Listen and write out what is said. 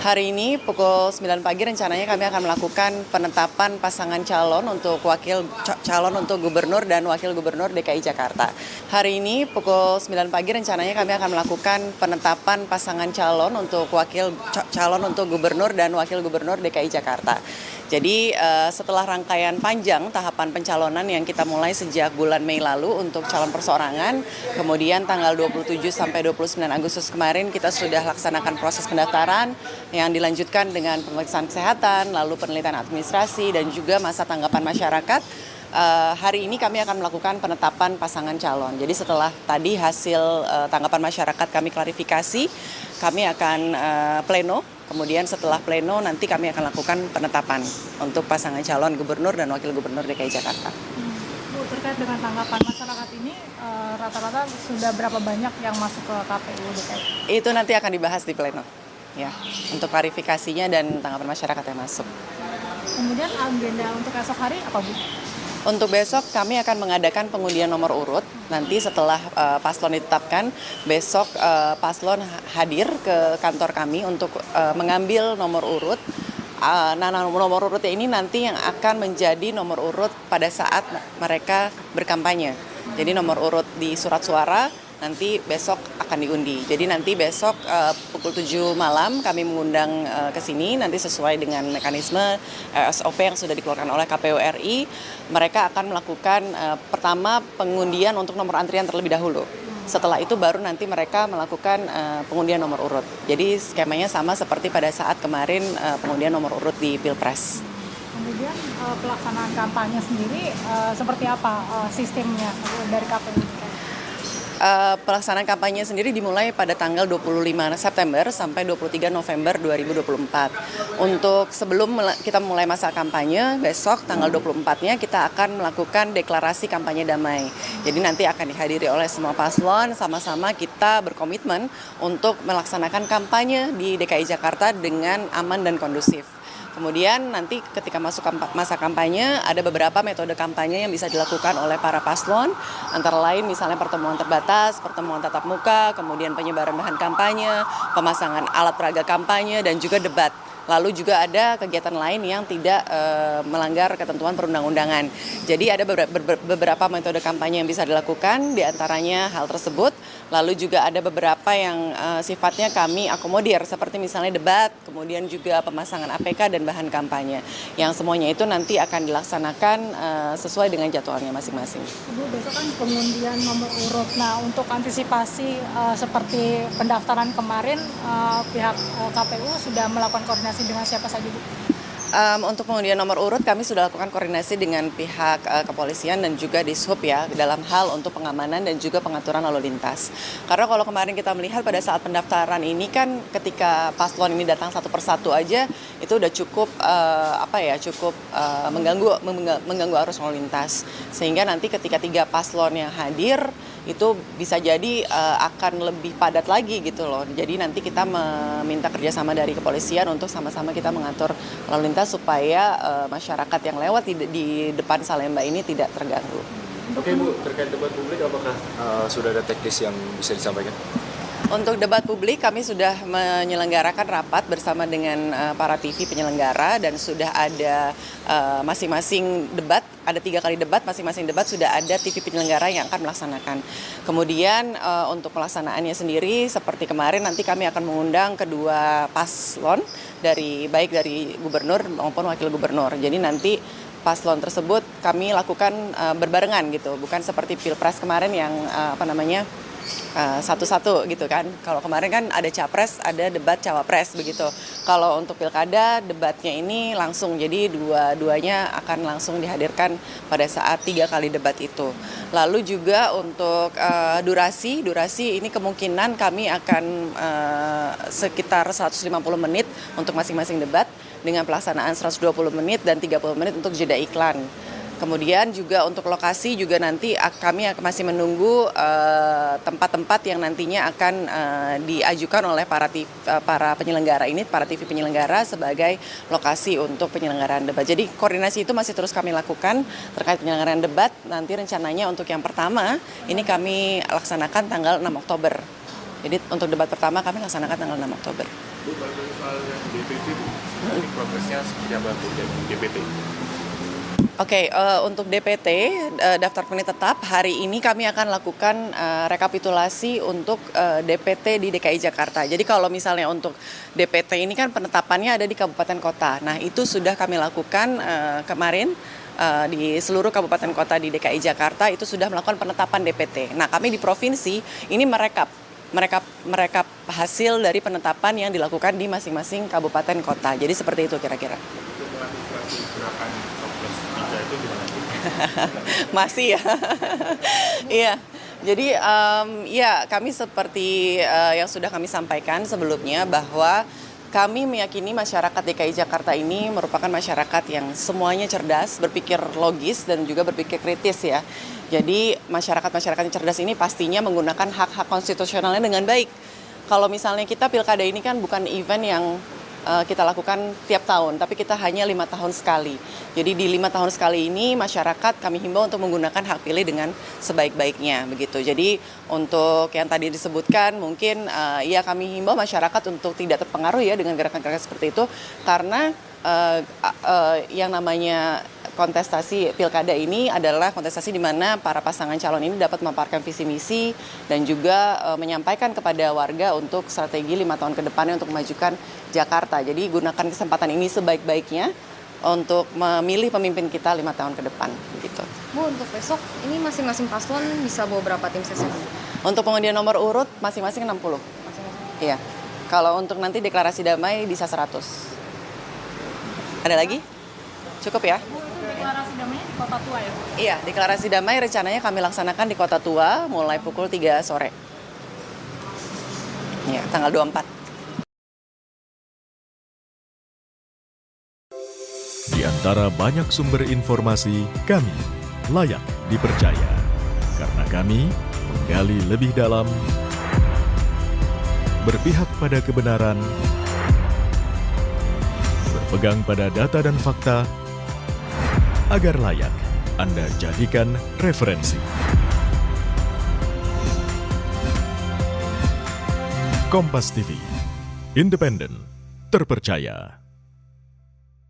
Hari ini pukul 9 pagi rencananya kami akan melakukan penetapan pasangan calon untuk calon untuk gubernur dan wakil gubernur DKI Jakarta. Hari ini pukul 9 pagi rencananya kami akan melakukan penetapan pasangan calon untuk calon untuk gubernur dan wakil gubernur DKI Jakarta. Jadi setelah rangkaian panjang tahapan pencalonan yang kita mulai sejak bulan Mei lalu untuk calon perseorangan, kemudian tanggal 27 sampai 29 Agustus kemarin kita sudah laksanakan proses pendaftaran yang dilanjutkan dengan pemeriksaan kesehatan, lalu penelitian administrasi dan juga masa tanggapan masyarakat. Hari ini kami akan melakukan penetapan pasangan calon. Jadi setelah tadi hasil tanggapan masyarakat kami klarifikasi, kami akan pleno. Kemudian setelah pleno nanti kami akan lakukan penetapan untuk pasangan calon gubernur dan wakil gubernur DKI Jakarta. Bu, terkait dengan tanggapan masyarakat ini, rata-rata sudah berapa banyak yang masuk ke KPU DKI? Itu nanti akan dibahas di pleno, ya, untuk klarifikasinya dan tanggapan masyarakat yang masuk. Kemudian agenda untuk esok hari apa, Bu? Untuk besok kami akan mengadakan pengundian nomor urut. Nanti setelah paslon ditetapkan, besok paslon hadir ke kantor kami untuk mengambil nomor urut. Nomor urutnya ini nanti yang akan menjadi nomor urut pada saat mereka berkampanye. Jadi nomor urut di surat suara nanti besok akan diundi. Jadi nanti besok pukul 7 malam kami mengundang ke sini nanti sesuai dengan mekanisme SOP yang sudah dikeluarkan oleh KPU RI. Mereka akan melakukan pertama pengundian untuk nomor antrian terlebih dahulu. Setelah itu baru nanti mereka melakukan pengundian nomor urut. Jadi skemanya sama seperti pada saat kemarin pengundian nomor urut di Pilpres. Kemudian pelaksanaan kampanye sendiri seperti apa sistemnya dari KPU? Pelaksanaan kampanye sendiri dimulai pada tanggal 25 September sampai 23 November 2024. Untuk sebelum kita mulai masa kampanye, besok tanggal 24-nya kita akan melakukan deklarasi kampanye damai. Jadi nanti akan dihadiri oleh semua paslon, sama-sama kita berkomitmen untuk melaksanakan kampanye di DKI Jakarta dengan aman dan kondusif. Kemudian nanti ketika masuk masa kampanye ada beberapa metode kampanye yang bisa dilakukan oleh para paslon, antara lain misalnya pertemuan terbatas, pertemuan tatap muka, kemudian penyebaran bahan kampanye, pemasangan alat peraga kampanye dan juga debat. Lalu juga ada kegiatan lain yang tidak melanggar ketentuan perundang-undangan. Jadi ada beberapa metode kampanye yang bisa dilakukan, diantaranya hal tersebut. Lalu juga ada beberapa yang sifatnya kami akomodir, seperti misalnya debat, kemudian juga pemasangan APK dan bahan kampanye. Yang semuanya itu nanti akan dilaksanakan sesuai dengan jadwalnya masing-masing. Bu, besok kan pengundian nomor urut. Nah, untuk antisipasi seperti pendaftaran kemarin, pihak KPU sudah melakukan koordinasi dengan siapa saja, Bu? Untuk pengundian nomor urut kami sudah lakukan koordinasi dengan pihak kepolisian dan juga Dishub ya dalam hal untuk pengamanan dan juga pengaturan lalu lintas. Karena kalau kemarin kita melihat pada saat pendaftaran ini kan ketika paslon ini datang satu persatu aja itu udah cukup mengganggu arus lalu lintas. Sehingga nanti ketika 3 paslon yang hadir itu bisa jadi akan lebih padat lagi gitu loh. Jadi nanti kita meminta kerjasama dari kepolisian untuk sama-sama kita mengatur lalu lintas supaya masyarakat yang lewat di depan Salemba ini tidak terganggu. Oke Bu, terkait debat publik apakah sudah ada teknis yang bisa disampaikan? Untuk debat publik kami sudah menyelenggarakan rapat bersama dengan para TV penyelenggara dan sudah ada masing-masing debat, ada 3 kali debat, masing-masing debat sudah ada TV penyelenggara yang akan melaksanakan. Kemudian untuk pelaksanaannya sendiri seperti kemarin nanti kami akan mengundang kedua paslon baik dari gubernur maupun wakil gubernur. Jadi nanti paslon tersebut kami lakukan berbarengan gitu, bukan seperti Pilpres kemarin yang satu-satu gitu kan. Kalau kemarin kan ada capres, ada debat cawapres begitu. Kalau untuk pilkada debatnya ini langsung, jadi dua-duanya akan langsung dihadirkan pada saat 3 kali debat itu. Lalu juga untuk durasi ini kemungkinan kami akan sekitar 150 menit untuk masing-masing debat dengan pelaksanaan 120 menit dan 30 menit untuk jeda iklan. Kemudian juga untuk lokasi juga nanti kami masih menunggu tempat-tempat yang nantinya akan diajukan oleh para penyelenggara ini, para TV penyelenggara sebagai lokasi untuk penyelenggaraan debat. Jadi koordinasi itu masih terus kami lakukan terkait penyelenggaraan debat. Nanti rencananya untuk yang pertama ini kami laksanakan tanggal 6 Oktober. Jadi untuk debat pertama kami laksanakan tanggal 6 Oktober. Bu, kalau soal yang DPT, Bu, ini progresnya seperti apa, Bu, dari DPT? Oke, untuk DPT, daftar pemilih tetap, hari ini kami akan lakukan rekapitulasi untuk DPT di DKI Jakarta. Jadi kalau misalnya untuk DPT ini kan penetapannya ada di kabupaten kota. Nah, itu sudah kami lakukan kemarin di seluruh kabupaten kota di DKI Jakarta itu sudah melakukan penetapan DPT. Nah, kami di provinsi ini merekap hasil dari penetapan yang dilakukan di masing-masing kabupaten kota. Jadi seperti itu kira-kira. Untuk mengantisipasi gerakan Toples 3 itu gimana, Bu? Masih ya. Iya. Jadi ya kami seperti yang sudah kami sampaikan sebelumnya bahwa kami meyakini masyarakat DKI Jakarta ini merupakan masyarakat yang semuanya cerdas, berpikir logis dan juga berpikir kritis ya. Jadi masyarakat yang cerdas ini pastinya menggunakan hak-hak konstitusionalnya dengan baik. Kalau misalnya kita pilkada ini kan bukan event yang kita lakukan tiap tahun, tapi kita hanya 5 tahun sekali. Jadi di 5 tahun sekali ini masyarakat kami himbau untuk menggunakan hak pilih dengan sebaik-baiknya begitu. Jadi untuk yang tadi disebutkan mungkin ya kami himbau masyarakat untuk tidak terpengaruh ya dengan gerakan-gerakan seperti itu karena yang namanya kontestasi pilkada ini adalah kontestasi di mana para pasangan calon ini dapat memaparkan visi misi dan juga menyampaikan kepada warga untuk strategi 5 tahun ke depannya untuk memajukan Jakarta. Jadi gunakan kesempatan ini sebaik-baiknya untuk memilih pemimpin kita 5 tahun ke depan. Gitu. Bu, untuk besok ini masing-masing paslon bisa bawa berapa tim ses? Untuk pengundian nomor urut masing-masing 60. Iya. Kalau untuk nanti deklarasi damai bisa 100. Ada lagi? Cukup ya? Deklarasi damainya di Kota Tua ya? Iya, deklarasi damai rencananya kami laksanakan di Kota Tua mulai pukul 3 sore. Ya, tanggal 24. Di antara banyak sumber informasi, kami layak dipercaya. Karena kami menggali lebih dalam, berpihak pada kebenaran, berpegang pada data dan fakta, agar layak Anda jadikan referensi. Kompas TV, independen, terpercaya.